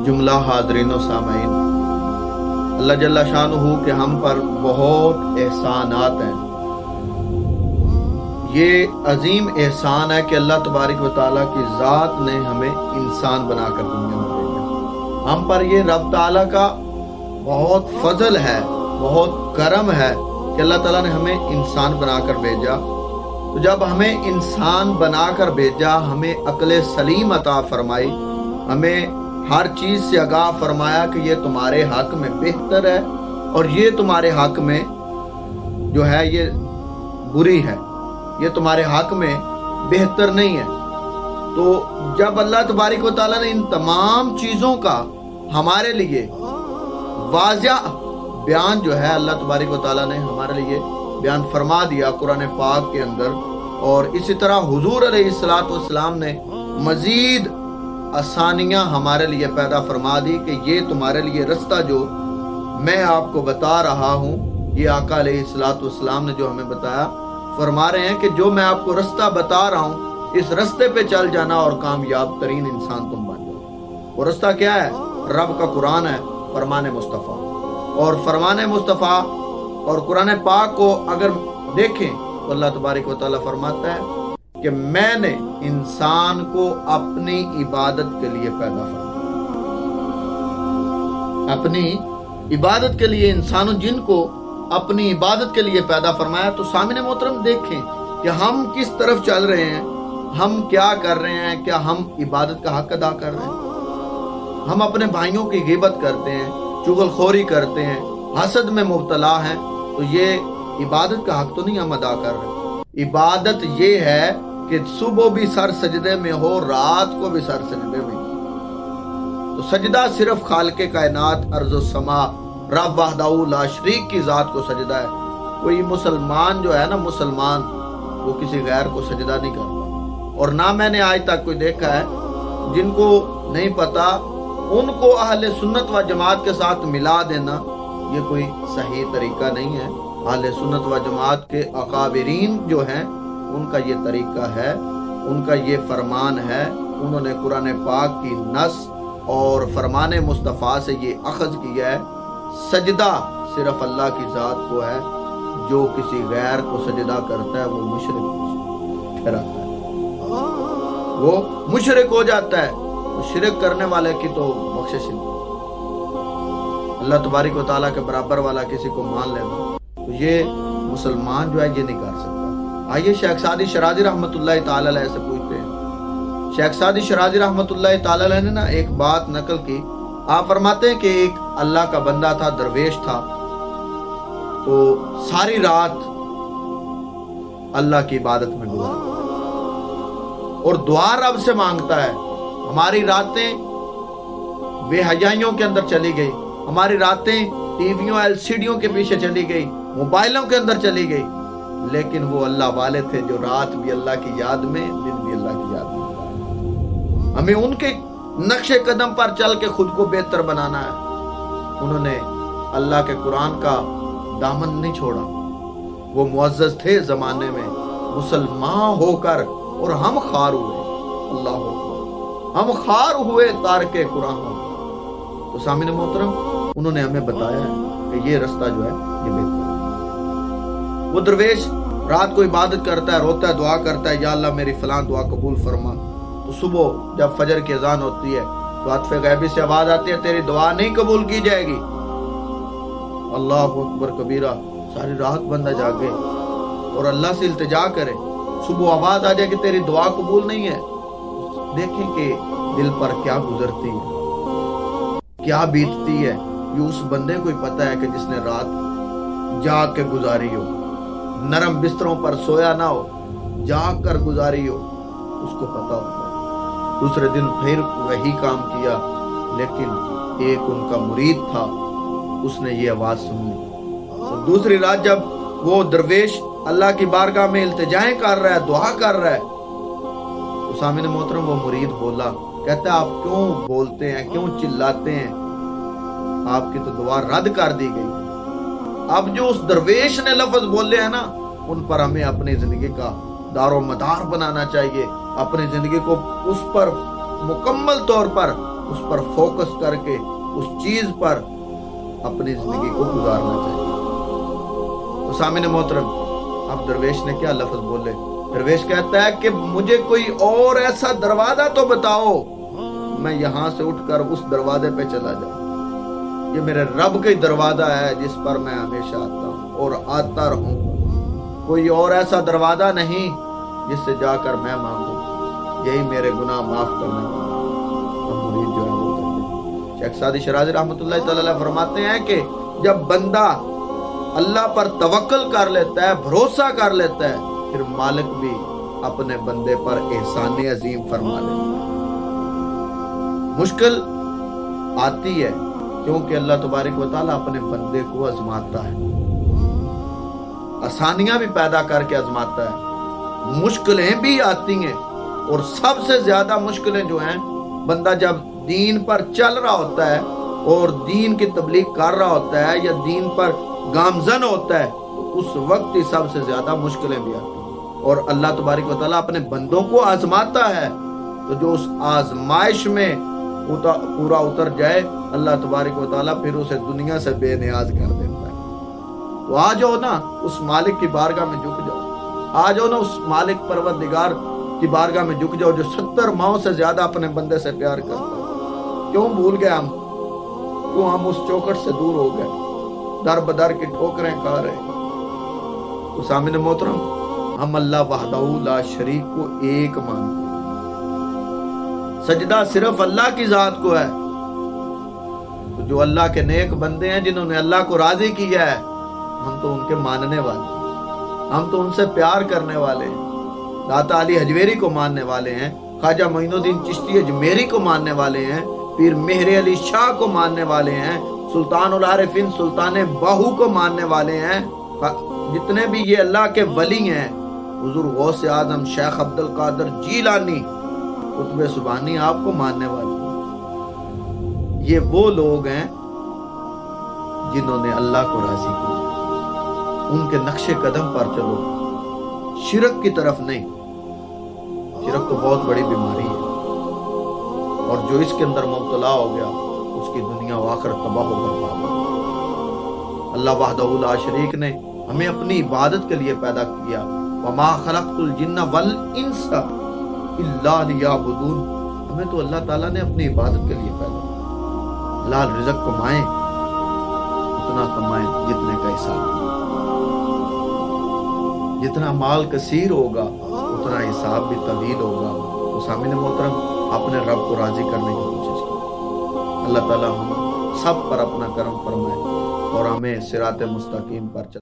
जुमला हाज़रीन व सामईन, अल्लाह जल्ला शानुहु के हम पर बहुत एहसानात हैं। ये अजीम एहसान है कि अल्लाह तबारक व तआला की ज़ात ने हमें इंसान बनाकर दुनिया में भेजा। हम पर ये रब तआला का बहुत फजल है, बहुत करम है कि अल्लाह ताला ने हमें इंसान बनाकर भेजा। तो जब हमें इंसान बनाकर भेजा, हमें अक्ल सलीम अता फरमाई, हमें हर चीज़ से आगाह फरमाया कि ये तुम्हारे हक में बेहतर है और ये तुम्हारे हक में जो है ये बुरी है, ये तुम्हारे हक में बेहतर नहीं है। तो जब अल्लाह तबारक व तआला ने इन तमाम चीज़ों का हमारे लिए वाज़िह बयान जो है अल्लाह तबारक व तआला ने हमारे लिए बयान फरमा दिया कुरान पाक के अंदर, और इसी तरह हुजूर अलैहिस्सलातु वस्सलाम ने मज़ीद आसानियाँ हमारे लिए पैदा फरमा दी कि ये तुम्हारे लिए रास्ता जो मैं आपको बता रहा हूँ, ये आका अलैहिस्सलातु वस्सलाम ने जो हमें बताया, फरमा रहे हैं कि जो मैं आपको रास्ता बता रहा हूँ, इस रास्ते पे चल जाना और कामयाब तरीन इंसान तुम बन जाओ। वो रास्ता क्या है? रब का कुरान है, फरमान मुस्तफ़ा। और फरमान मुस्तफ़ा और कुरान पाक को अगर देखें तो अल्लाह तबारक व तआला फरमाता है कि मैंने इंसान को अपनी इबादत के लिए पैदा फरमाया। अपनी इबादत के लिए इंसानों जिनको अपनी इबादत के लिए पैदा फरमाया। तो सामने मोहतरम देखें कि हम किस तरफ चल रहे हैं, हम क्या कर रहे हैं, क्या हम इबादत का हक अदा कर रहे हैं? हम अपने भाइयों की गिबत करते हैं, चुगलखोरी करते हैं, हसद में मुब्तला हैं, तो ये इबादत का हक तो नहीं हम अदा कर रहे। इबादत ये है कि सुबह भी सर सजदे में हो, रात को भी सर सजदे में हो। तो सजदा सिर्फ खालिक़े कायनात अर्ज़ व समा रब वहदहू ला शरीक की ज़ात को सजदा है। कोई मुसलमान जो है ना, मुसलमान वो किसी गैर को सजदा नहीं करता। और ना मैंने आज तक कोई देखा है, जिनको नहीं पता उनको अहले सुन्नत व जमात के साथ मिला देना, ये कोई सही तरीका नहीं है। अहले सुन्नत व जमात के अकाबिरीन जो हैं उनका ये तरीका है, उनका ये फरमान है। उन्होंने कुरान पाक की नस और फरमान मुस्तफ़ा से ये अखज़ किया है, सजदा सिर्फ अल्लाह की ज़ात को है, जो किसी गैर को सजदा करता है वो मुशरिक ठहराता है, वो मुशरिक हो जाता है। तो शिरक करने वाले की तो बख्शिश नहीं। अल्लाह तबारक व तआला के बराबर वाला किसी को मान लेना, तो ये मुसलमान जो है ये नहीं कर सकता। आइए शेख सादी शराजी रहमतुल्लाह ताला अलैह से पूछते हैं। शेख सादी शराजी रहमतुल्लाह ताला अलैह ने ना एक बात नकल की। आप फरमाते हैं कि एक अल्लाह का बंदा था, दरवेश था, तो सारी रात अल्लाह की इबादत में गुजारता है और दुआ रब से मांगता है। हमारी रातें बेहयाइयों के अंदर चली गई, हमारी रातें टीवियों एलसीडियों के पीछे चली गई, मोबाइलों के अंदर चली गई, लेकिन वो अल्लाह वाले थे जो रात भी अल्लाह की याद में, दिन भी अल्लाह की याद में। हमें उनके नक्शे कदम पर चल के खुद को बेहतर बनाना है। उन्होंने अल्लाह के कुरान का दामन नहीं छोड़ा। वो मुअज़्ज़ज़ थे ज़माने में, मुसलमान होकर, और हम खार हुए। अल्लाह अकबर, हम खार हुए तारके कुरान। तो सामने मोहतरम उन्होंने हमें बताया है कि ये रास्ता जो है ये बेहतर है। वो दरवेश रात को इबादत करता है, रोता है, दुआ करता है, या अल्लाह मेरी फलां दुआ कबूल फरमा। तो सुबह जब फजर की अजान होती है तो आतिफ़े गैबी से आवाज आती है, तेरी दुआ नहीं कबूल की जाएगी। अल्लाह अकबर कबीरा, सारी रात बंदा जागे और अल्लाह से इल्तिजा करे, सुबह आवाज आ जाए कि तेरी दुआ कबूल नहीं है। देखें कि दिल पर क्या गुजरती है, क्या बीतती है। ये उस बंदे को ही पता है कि जिसने रात जाग के गुजारी हो, नरम बिस्तरों पर सोया ना हो, जाग कर गुजारी हो, उसको पता होता है। दूसरे दिन फिर वही काम किया, लेकिन एक उनका मुरीद था, उसने ये आवाज सुनी। तो दूसरी रात जब वो दरवेश अल्लाह की बारगाह में इल्तिजाएं कर रहा है, दुआ कर रहा है, तो सामने मोहतरम वो मुरीद बोला, कहता है आप क्यों बोलते हैं, क्यों चिल्लाते हैं, आपकी तो दुआ रद्द कर दी गई। अब जो उस दरवेश ने लफ्ज बोले हैं ना, उन पर हमें अपनी जिंदगी का दारो मदार बनाना चाहिए, अपनी जिंदगी को उस पर मुकम्मल तौर पर اس پر فوکس کر کے اس چیز پر اپنی زندگی کو گزارنا چاہیے۔ تو سامعین محترم، اب درویش نے کیا لفظ بولے؟ درویش کہتا ہے کہ مجھے کوئی اور ایسا دروازہ تو بتاؤ، میں یہاں سے اٹھ کر اس دروازے پہ چلا جاؤں۔ یہ میرے رب کا دروازہ ہے جس پر میں ہمیشہ آتا ہوں اور آتا رہوں۔ کوئی اور ایسا دروازہ نہیں جس سے جا کر میں مانگوں، یہی میرے گناہ معاف کرنے والا مرید جو ہے وہ کرتے ہیں۔ شیخ سعدی شرازی رحمۃ اللہ تعالی علیہ فرماتے ہیں کہ جب بندہ اللہ پر توکل کر لیتا ہے، بھروسہ کر لیتا ہے، پھر مالک بھی اپنے بندے پر احسان عظیم فرما لیتا ہے۔ مشکل آتی ہے کیونکہ اللہ تبارک و تعالیٰ اپنے بندے کو آزماتا ہے، آسانیاں بھی پیدا کر کے آزماتا ہے، مشکلیں بھی آتی ہیں، اور سب سے زیادہ مشکلیں جو ہیں، بندہ جب دین پر چل رہا ہوتا ہے اور دین کی تبلیغ کر رہا ہوتا ہے یا دین پر گامزن ہوتا ہے، تو اس وقت ہی سب سے زیادہ مشکلیں بھی آتی ہیں، اور اللہ تبارک و تعالیٰ اپنے بندوں کو آزماتا ہے، تو جو اس آزمائش میں پورا اتر جائے، اللہ تبارک و تعالیٰ پھر اسے دنیا سے بے نیاز کر دیتا ہے۔ تو آ جاؤ نا اس مالک کی بارگاہ میں جھک جاؤ، آ جاؤ نا اس مالک پروردگار کی بارگاہ میں جھک جاؤ جو 70 ماؤں سے زیادہ اپنے بندے سے پیار کرتا ہے۔ کیوں بھول گئے ہم؟ کیوں ہم اس چوکھٹ سے دور ہو گئے، در بدر کی ٹھوکریں کھا رہے ہیں؟ تو سامعین محترم، ہم اللہ وحدہ لا شریک کو ایک مانتے ہیں، سجدہ صرف اللہ کی ذات کو ہے۔ تو جو اللہ کے نیک بندے ہیں جنہوں نے اللہ کو راضی کیا ہے، ہم تو ان کے ماننے والے ہیں، ہم تو ان سے پیار کرنے والے ہیں، داتا علی حجویری کو ماننے والے ہیں، خواجہ معین الدین چشتی اجمیری کو ماننے والے ہیں، پیر مہر علی شاہ کو ماننے والے ہیں، سلطان العارفین سلطان باہو کو ماننے والے ہیں، جتنے بھی یہ اللہ کے ولی ہیں، حضور غوث اعظم شیخ عبد القادر جیلانی قطب سبحانی آپ کو ماننے والے ہیں۔ یہ وہ لوگ ہیں جنہوں نے اللہ کو راضی کیا، ان کے نقش قدم پر چلو، شرک کی طرف نہیں۔ شرک تو بہت بڑی بیماری ہے، اور جو اس کے اندر مبتلا ہو گیا اس کی دنیا و آخرت تباہ و برباد ہو۔ اللہ وحدہ لا شریک نے ہمیں اپنی عبادت کے لیے پیدا کیا، وما خلقت الجن والانس الا لیعبدون۔ ہمیں تو اللہ تعالیٰ نے اپنی عبادت کے لیے پیدا کیا۔ حلال رزق کمائیں، اتنا کمائیں جتنے کا حساب، جتنا مال کثیر ہوگا اتنا حساب بھی طویل ہوگا۔ تو سامعین محترم، اپنے رب کو راضی کرنے کی کوشش کریں۔ اللہ تعالیٰ ہم سب پر اپنا کرم فرمائے اور ہمیں صراط مستقیم پر چلے۔